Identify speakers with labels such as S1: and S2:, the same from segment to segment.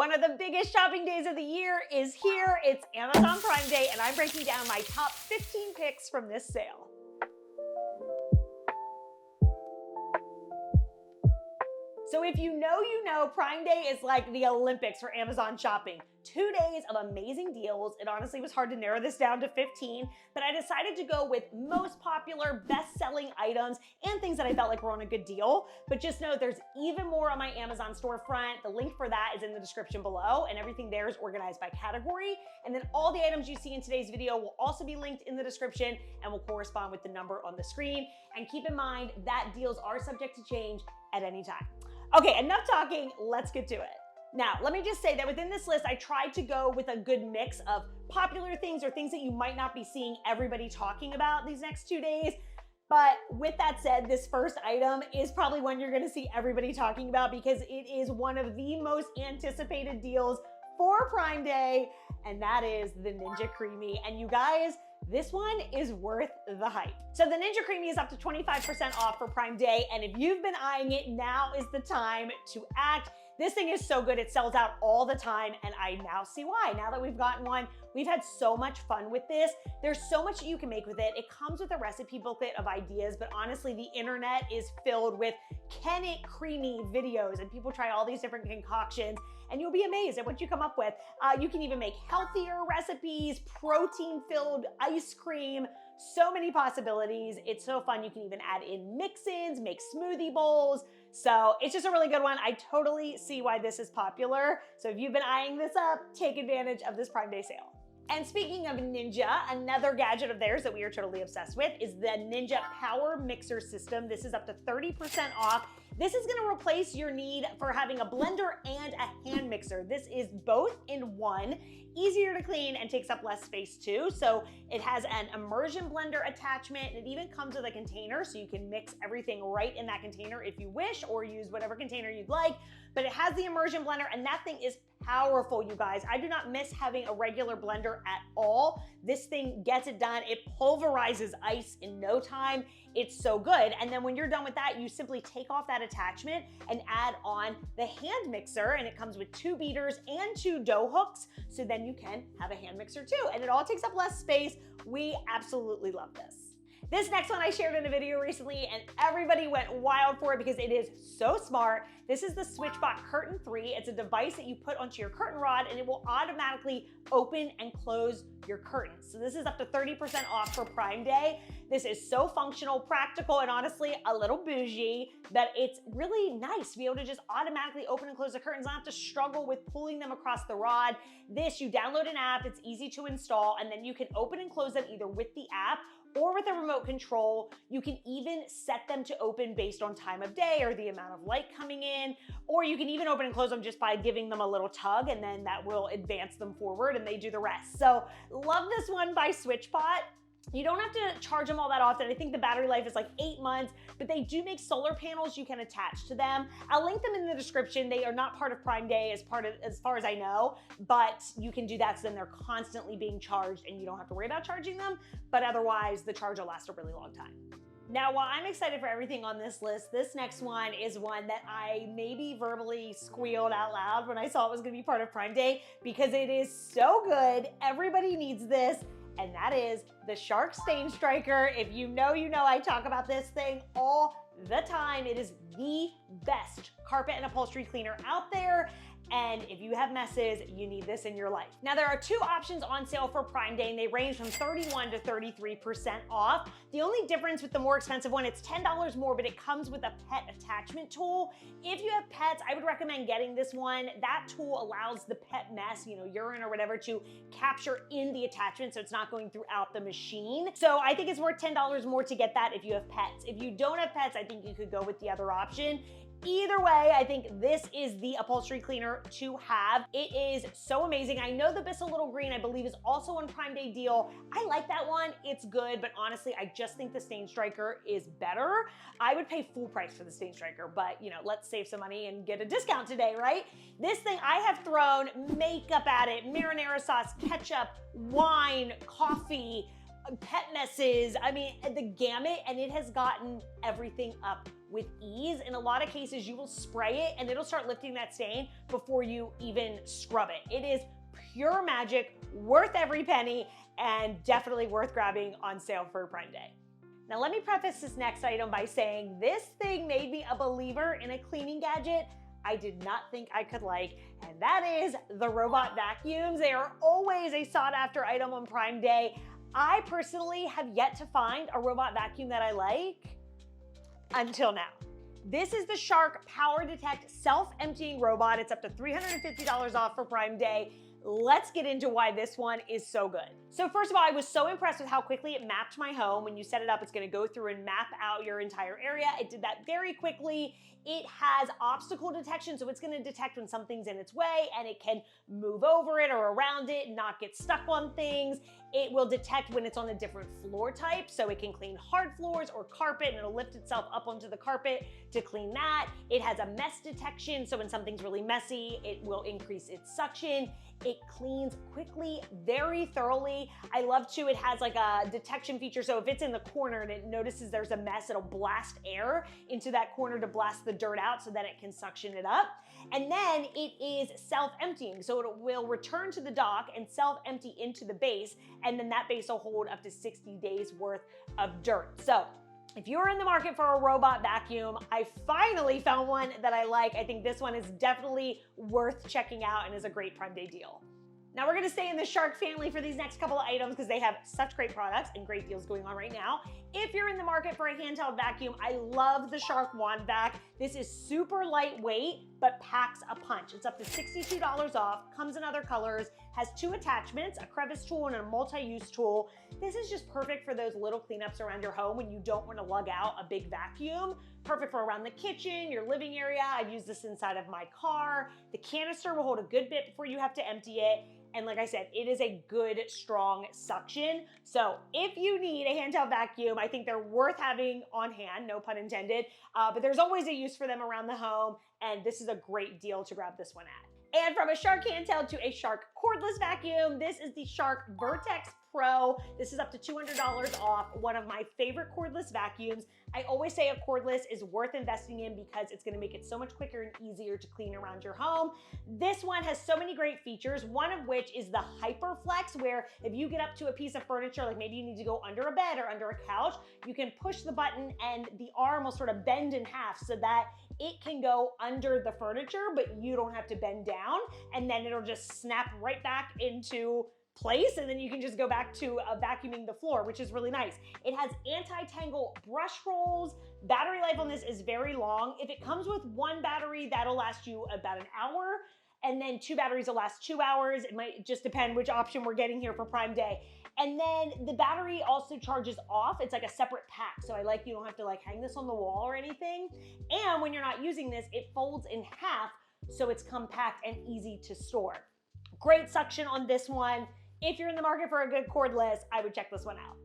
S1: One of the biggest shopping days of the year is here. It's Amazon Prime Day, and I'm breaking down my top 15 picks from this sale. So if you know, Prime Day is like the Olympics for Amazon shopping. 2 days of amazing deals. It honestly was hard to narrow this down to 15, but I decided to go with most popular, best-selling items and things that I felt like were on a good deal. But just know there's even more on my Amazon storefront. The link for that is in the description below, and everything there is organized by category. And then all the items you see in today's video will also be linked in the description and will correspond with the number on the screen. And keep in mind that deals are subject to change at any time. Okay, enough talking, let's get to it. Now, let me just say that within this list, I tried to go with a good mix of popular things or things that you might not be seeing everybody talking about these next 2 days. But with that said, this first item is probably one you're gonna see everybody talking about because it is one of the most anticipated deals for Prime Day, and that is the Ninja Creamy. And you guys, this one is worth the hype. So the Ninja Creamy is up to 25% off for Prime Day, and if you've been eyeing it, now is the time to act. This thing is so good, it sells out all the time, and I now see why. Now that we've gotten one, we've had so much fun with this. There's so much that you can make with it. It comes with a recipe booklet of ideas, but honestly, the internet is filled with can it creamy videos, and people try all these different concoctions, and you'll be amazed at what you come up with. You can even make healthier recipes, protein-filled ice cream, so many possibilities. It's so fun. You can even add in mix-ins, make smoothie bowls. So it's just a really good one. I totally see why this is popular. So if you've been eyeing this up, take advantage of this Prime Day sale. And speaking of Ninja, another gadget of theirs that we are totally obsessed with is the Ninja Power Mixer System. This is up to 30% off. This is gonna replace your need for having a blender and a hand mixer. This is both in one, easier to clean and takes up less space too. So it has an immersion blender attachment, and it even comes with a container so you can mix everything right in that container if you wish, or use whatever container you'd like. But it has the immersion blender, and that thing is powerful, you guys. I do not miss having a regular blender at all. This thing gets it done. It pulverizes ice in no time. It's so good. And then when you're done with that, you simply take off that attachment and add on the hand mixer, and it comes with 2 beaters and 2 dough hooks. So then you can have a hand mixer too, and it all takes up less space. We absolutely love this. This next one I shared in a video recently, and everybody went wild for it because it is so smart. This is the Switchbot Curtain 3. It's a device that you put onto your curtain rod, and it will automatically open and close your curtains. So this is up to 30% off for Prime Day. This is so functional, practical, and honestly a little bougie that it's really nice to be able to just automatically open and close the curtains, not have to struggle with pulling them across the rod. This, you download an app, it's easy to install, and then you can open and close them either with the app or with a remote control. You can even set them to open based on time of day or the amount of light coming in, or you can even open and close them just by giving them a little tug, and then that will advance them forward and they do the rest. So love this one by Switchbot. You don't have to charge them all that often. I think the battery life is like 8 months, but they do make solar panels you can attach to them. I'll link them in the description. They are not part of Prime Day as far as I know, but you can do that so then they're constantly being charged and you don't have to worry about charging them, but otherwise the charge will last a really long time. Now, while I'm excited for everything on this list, this next one is one that I maybe verbally squealed out loud when I saw it was gonna be part of Prime Day because it is so good. Everybody needs this. And that is the Shark Stain Striker. If you know, I talk about this thing all the time. It is the best carpet and upholstery cleaner out there. And if you have messes, you need this in your life. Now, there are 2 options on sale for Prime Day, and they range from 31 to 33% off. The only difference with the more expensive one, it's $10 more, but it comes with a pet attachment tool. If you have pets, I would recommend getting this one. That tool allows the pet mess, urine or whatever, to capture in the attachment, so it's not going throughout the machine. So I think it's worth $10 more to get that if you have pets. If you don't have pets, I think you could go with the other option. Either way, I think this is the upholstery cleaner to have. It is so amazing. I know the Bissell Little Green, I believe, is also on Prime Day deal. I like that one. It's good, but honestly, I just think the Stain Striker is better. I would pay full price for the Stain Striker, but let's save some money and get a discount today, right? This thing, I have thrown makeup at it, marinara sauce, ketchup, wine, coffee, pet messes, I mean, the gamut, and it has gotten everything up with ease. In a lot of cases, you will spray it and it'll start lifting that stain before you even scrub it. It is pure magic, worth every penny, and definitely worth grabbing on sale for Prime Day. Now let me preface this next item by saying this thing made me a believer in a cleaning gadget I did not think I could like, and that is the robot vacuums. They are always a sought after item on Prime Day. I personally have yet to find a robot vacuum that I like until now. This is the Shark Power Detect self-emptying robot. It's up to $350 off for Prime Day. Let's get into why this one is so good. So first of all, I was so impressed with how quickly it mapped my home. When you set it up, it's gonna go through and map out your entire area. It did that very quickly. It has obstacle detection, so it's gonna detect when something's in its way, and it can move over it or around it, not get stuck on things. It will detect when it's on a different floor type, so it can clean hard floors or carpet, and it'll lift itself up onto the carpet to clean that. It has a mess detection, so when something's really messy, it will increase its suction. It cleans quickly, very thoroughly. I love too, it has like a detection feature, so if it's in the corner and it notices there's a mess, it'll blast air into that corner to blast the dirt out so that it can suction it up. And then it is self-emptying, so it will return to the dock and self-empty into the base, and then that base will hold up to 60 days worth of dirt. So if you're in the market for a robot vacuum, I finally found one that I like. I think this one is definitely worth checking out and is a great Prime Day deal. Now we're gonna stay in the Shark family for these next couple of items because they have such great products and great deals going on right now. If you're in the market for a handheld vacuum, I love the Shark Wand Vac. This is super lightweight, but packs a punch. It's up to $62 off, comes in other colors, has 2 attachments, a crevice tool and a multi-use tool. This is just perfect for those little cleanups around your home when you don't want to lug out a big vacuum. Perfect for around the kitchen, your living area. I've used this inside of my car. The canister will hold a good bit before you have to empty it. And like I said, it is a good, strong suction. So if you need a handheld vacuum, I think they're worth having on hand, no pun intended. But there's always a use for them around the home, and this is a great deal to grab this one at. And from a Shark handheld to a Shark cordless vacuum, this is the Shark Vertex Pro. This is up to $200 off, one of my favorite cordless vacuums. I always say a cordless is worth investing in because it's gonna make it so much quicker and easier to clean around your home. This one has so many great features, one of which is the Hyperflex, where if you get up to a piece of furniture, like maybe you need to go under a bed or under a couch, you can push the button and the arm will sort of bend in half so that it can go under the furniture, but you don't have to bend down, and then it'll just snap right back into place, and then you can just go back to vacuuming the floor, which is really nice. It has anti-tangle brush rolls. Battery life on this is very long. If it comes with 1 battery, that'll last you about an hour, and then 2 batteries will last 2 hours. It might just depend which option we're getting here for Prime Day. And then the battery also charges off. It's like a separate pack. So I like you don't have to like hang this on the wall or anything. And when you're not using this, it folds in half, so it's compact and easy to store. Great suction on this one. If you're in the market for a good cordless, I would check this one out.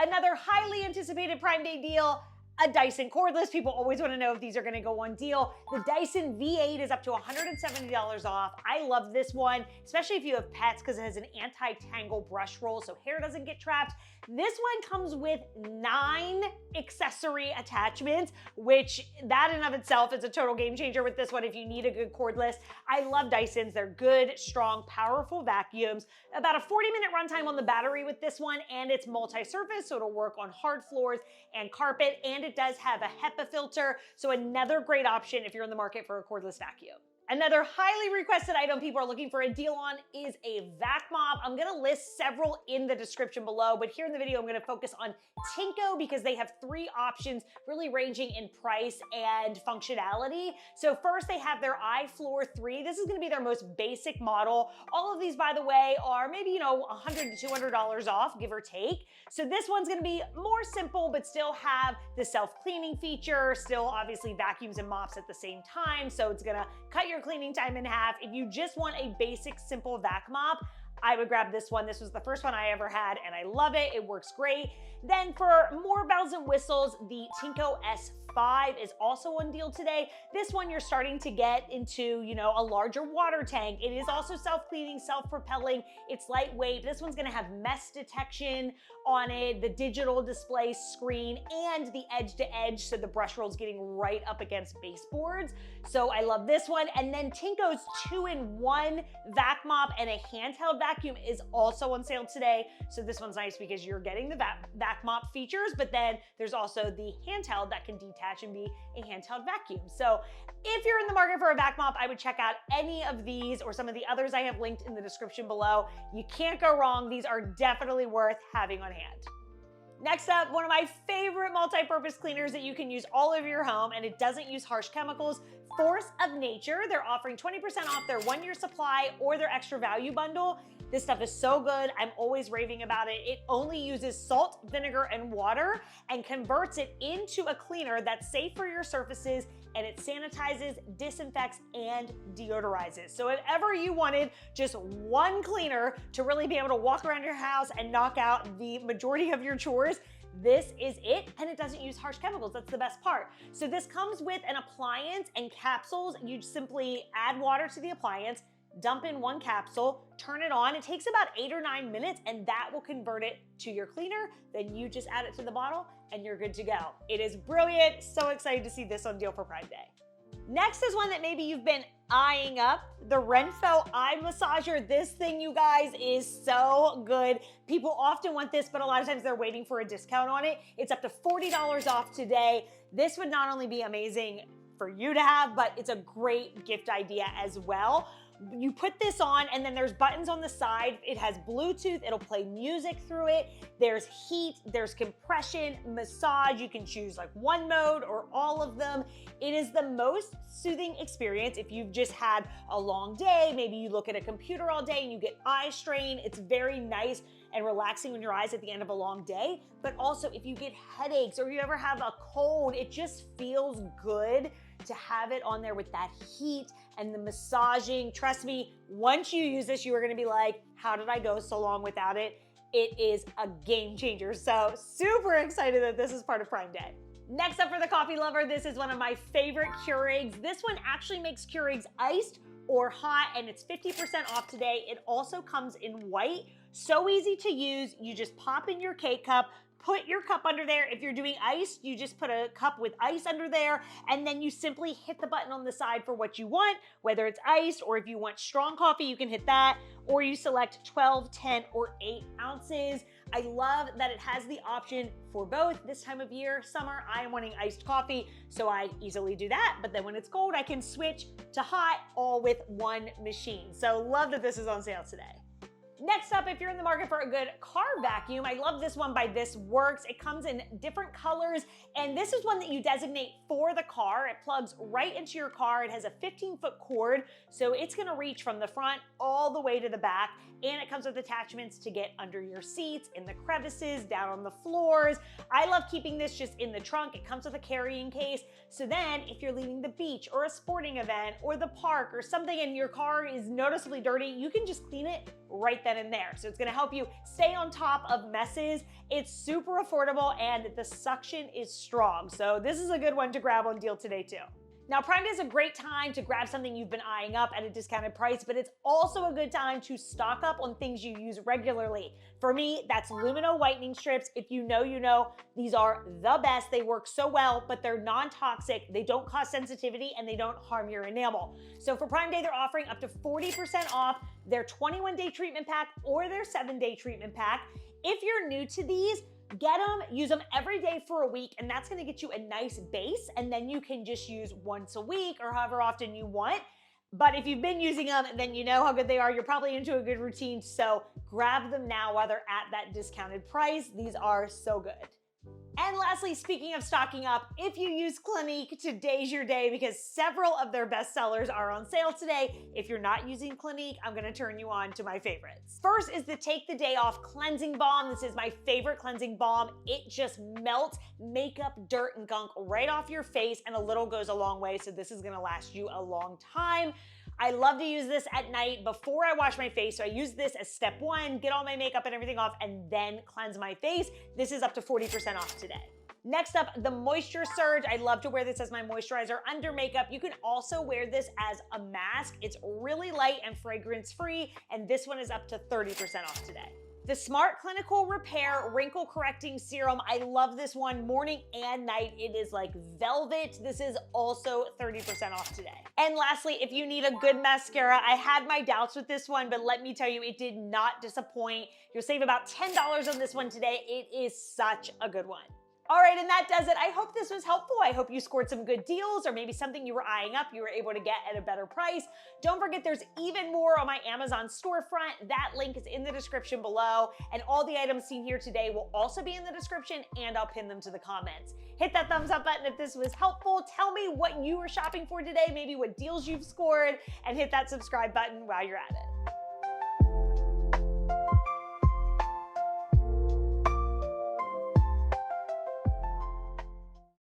S1: Another highly anticipated Prime Day deal, a Dyson cordless. People always want to know if these are going to go on deal. The Dyson V8 is up to $170 off. I love this one, especially if you have pets, because it has an anti-tangle brush roll so hair doesn't get trapped. This one comes with 9 accessory attachments, which that in of itself is a total game changer with this one if you need a good cordless. I love Dysons. They're good, strong, powerful vacuums. About a 40-minute runtime on the battery with this one, and it's multi-surface, so it'll work on hard floors and carpet, and it does have a HEPA filter, so another great option if you're in the market for a cordless vacuum. Another highly requested item people are looking for a deal on is a vacmop. I'm gonna list several in the description below, but here in the video, I'm gonna focus on Tinko because they have 3 options really ranging in price and functionality. So first they have their iFloor 3. This is gonna be their most basic model. All of these, by the way, are maybe, $100 to $200 off, give or take. So this one's gonna be more simple, but still have the self-cleaning feature, still obviously vacuums and mops at the same time. So it's gonna cut your cleaning time in half. If you just want a basic, simple vac mop, I would grab this one. This was the first one I ever had, and I love it. It works great. Then for more bells and whistles, the Tinko S5 is also on deal today. This one you're starting to get into, you know, a larger water tank. It is also self-cleaning, self-propelling. It's lightweight. This one's gonna have mess detection on it, the digital display screen, and the edge-to-edge, so the brush roll's getting right up against baseboards. So I love this one. And then Tinko's 2-in-1 vac mop and a handheld vacuum is also on sale today. So this one's nice because you're getting the vac mop features, but then there's also the handheld that can detach and be a handheld vacuum. So if you're in the market for a vac mop, I would check out any of these or some of the others I have linked in the description below. You can't go wrong. These are definitely worth having on hand. Next up, one of my favorite multi-purpose cleaners that you can use all over your home, and it doesn't use harsh chemicals, Force of Nature. They're offering 20% off their 1-year supply or their extra value bundle. This stuff is so good. I'm always raving about it. It only uses salt, vinegar, and water and converts it into a cleaner that's safe for your surfaces, and it sanitizes, disinfects, and deodorizes. So if ever you wanted just one cleaner to really be able to walk around your house and knock out the majority of your chores, this is it, and it doesn't use harsh chemicals. That's the best part. So this comes with an appliance and capsules. You simply add water to the appliance, dump in 1 capsule, turn it on. It takes about 8 or 9 minutes, and that will convert it to your cleaner. Then you just add it to the bottle, and you're good to go. It is brilliant. So excited to see this on deal for Prime Day. Next is one that maybe you've been eyeing up, the Renpho Eye Massager. This thing, you guys, is so good. People often want this, but a lot of times they're waiting for a discount on it. It's up to $40 off today. This would not only be amazing for you to have, but it's a great gift idea as well. You put this on, and then there's buttons on the side. It has Bluetooth. It'll play music through it. There's heat, there's compression, massage. You can choose like one mode or all of them. It is the most soothing experience if you've just had a long day. Maybe you look at a computer all day and you get eye strain. It's very nice and relaxing on your eyes at the end of a long day. But also if you get headaches or you ever have a cold, it just feels good to have it on there with that heat and the massaging. Trust me, once you use this, you are gonna be like, how did I go so long without it? It is a game changer. So super excited that this is part of Prime Day. Next up for the coffee lover, this is one of my favorite Keurigs. This one actually makes Keurigs iced or hot, and it's 50% off today. It also comes in white. So easy to use. You just pop in your K-cup, put your cup under there. If you're doing ice, you just put a cup with ice under there, and then you simply hit the button on the side for what you want, whether it's iced, or if you want strong coffee, you can hit that, or you select 12, 10, or 8 ounces. I love that it has the option for both. This time of year, summer, I am wanting iced coffee, so I easily do that. But then when it's cold, I can switch to hot, all with one machine. So love that this is on sale today. Next up, if you're in the market for a good car vacuum, I love this one by This Works. It comes in different colors, and this is one that you designate for the car. It plugs right into your car. It has a 15-foot cord, so it's gonna reach from the front all the way to the back, and it comes with attachments to get under your seats, in the crevices, down on the floors. I love keeping this just in the trunk. It comes with a carrying case, so then if you're leaving the beach or a sporting event or the park or something and your car is noticeably dirty, you can just clean it right then and there. So it's gonna help you stay on top of messes. It's super affordable and the suction is strong. So this is a good one to grab on deal today too. Now, Prime Day is a great time to grab something you've been eyeing up at a discounted price, but it's also a good time to stock up on things you use regularly. For me, that's Lumino whitening strips. If you know, you know. These are the best. They work so well, but they're non-toxic. They don't cause sensitivity and they don't harm your enamel. So for Prime Day, they're offering up to 40% off their 21-day treatment pack or their 7-day treatment pack. If you're new to these, get them, use them every day for a week, and that's gonna get you a nice base, and then you can just use once a week or however often you want. But if you've been using them, then you know how good they are. You're probably into a good routine, so grab them now while they're at that discounted price. These are so good. And lastly, speaking of stocking up, if you use Clinique, today's your day because several of their best sellers are on sale today. If you're not using Clinique, I'm gonna turn you on to my favorites. First is the Take the Day Off Cleansing Balm. This is my favorite cleansing balm. It just melts makeup, dirt, and gunk right off your face, and a little goes a long way, so this is gonna last you a long time. I love to use this at night before I wash my face. So I use this as step one, get all my makeup and everything off, and then cleanse my face. This is up to 40% off today. Next up, the Moisture Surge. I love to wear this as my moisturizer under makeup. You can also wear this as a mask. It's really light and fragrance-free, and this one is up to 30% off today. The Smart Clinical Repair Wrinkle Correcting Serum. I love this one morning and night. It is like velvet. This is also 30% off today. And lastly, if you need a good mascara, I had my doubts with this one, but let me tell you, it did not disappoint. You'll save about $10 on this one today. It is such a good one. All right, and that does it. I hope this was helpful. I hope you scored some good deals, or maybe something you were eyeing up you were able to get at a better price. Don't forget there's even more on my Amazon storefront. That link is in the description below, and all the items seen here today will also be in the description, and I'll pin them to the comments. Hit that thumbs up button if this was helpful. Tell me what you were shopping for today, maybe what deals you've scored, and hit that subscribe button while you're at it.